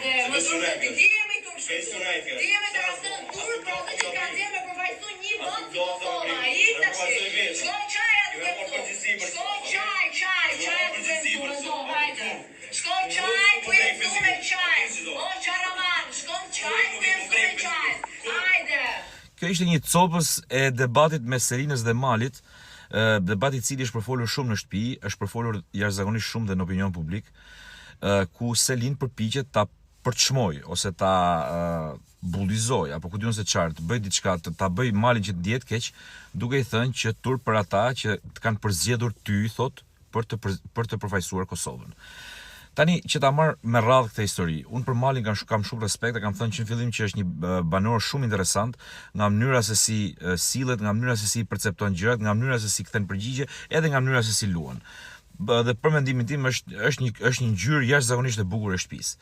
Hajde, më shumë të dihemi të mshqipë. Dihemi të rastën turë, për atë që kanë djemë me përfajsu një vënd si Kosova. I të shi, shkoj qaj atë ke këtu. Shkoj qaj atë ke këtu, hajde. Shkoj qaj, ku e mësu me qaj. O, qaraman, shkoj qaj, ku e mësu me qaj. Hajde. Kjo ishte një copës e debatit me Selinës dhe Malit, debati i cili është përfolur shumë në shtëpi, është përfolur jashtëzakonisht shumë dhe në opinion publik, ku Selin përpiqet ta përçmoj ose ta bullizoj apo ku diun se çfarë, të bëj diçka, ta bëj Malin që të ndihet keq, duke i thënë që turp për ata që të kanë përzgjedhur ty, thot, për të përfaqësuar Kosovën. Tani që ta marr me radhë këtë histori, unë për Malin kam shumë respekt, e kam thënë që në fillim që është një banor shumë interesant, nga mënyra se si sillet, nga mënyra se si percepton gjërat, nga mënyra se si kthen përgjigje, edhe nga mënyra se si luan. Dhe për mendimin tim është një ngjyrë jashtëzakonisht e bukur e shtëpisë.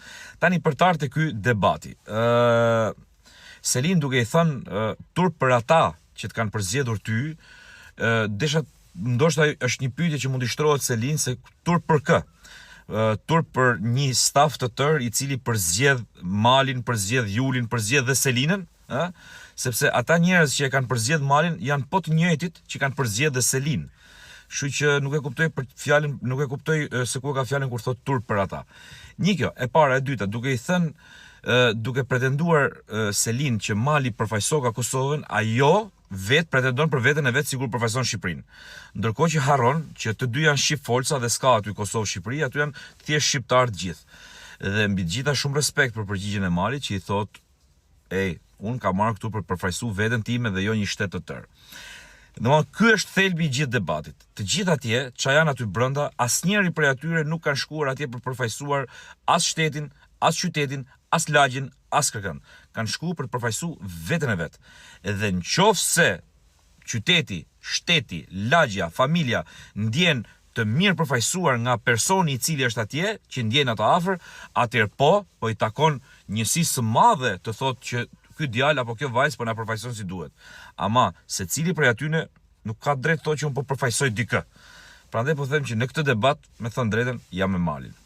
Tani për të ardhur te ky debati, Selin duke i thënë turp për ata që të kanë përzgjedhur ty, ndoshta është një pyetje që mund i shtrohet Selin se turp për kë? Turp për një staf të tërë i cili përzgjedh Malin, përzgjedh Julin, përzgjedh dhe Selinën, sepse ata njerëz që e kanë përzgjedh Malin janë po të njëjtit që kanë përzgjedh dhe Selin. Kështu që nuk e kuptoj për fjalën, nuk e kuptoj se ku ka fjalën kur thot turp për ata. Një kjo, e para, e dyta, duke i thënë, duke pretenduar Selin që Mali përfaqëson ka Kosovën, ajo vetë pretendon për veten e vet sikur përfaqëson Shqipërinë. Ndërkohë që harron që të dy janë shqip folca dhe s'ka aty Kosovë-Shqipëri, aty janë thjesht shqiptar të gjithë. Dhe mbi të gjitha shumë respekt për përgjigjen e Malit që i thot, unë kam marrë këtu për përfaqësu veten time dhe jo një shtet të tërë. Domethënë ky është thelbi i gjithë debatit. Të gjithë atje, çka janë aty brenda, asnjëri prej atyre nuk kanë shkuar atje për përfaqësuar as shtetin, as qytetin, as lagjen, as kërkën. Kanë shkuar për të përfaqësuar veten e vet. Edhe nëse qyteti, shteti, lagja, familja ndjen të mirë përfaqësuar nga personi i cili është atje, që ndjen ata afër, atëherë po i takon njësisë së madhe të thotë që ky djalë apo kjo vajzë po na përfaqëson si duhet. Ama secili prej atyne nuk ka drejt të thotë që unë po përfaqësoj dikë. Prandaj po them që në këtë debat, me thënë drejtën, jam me Malin.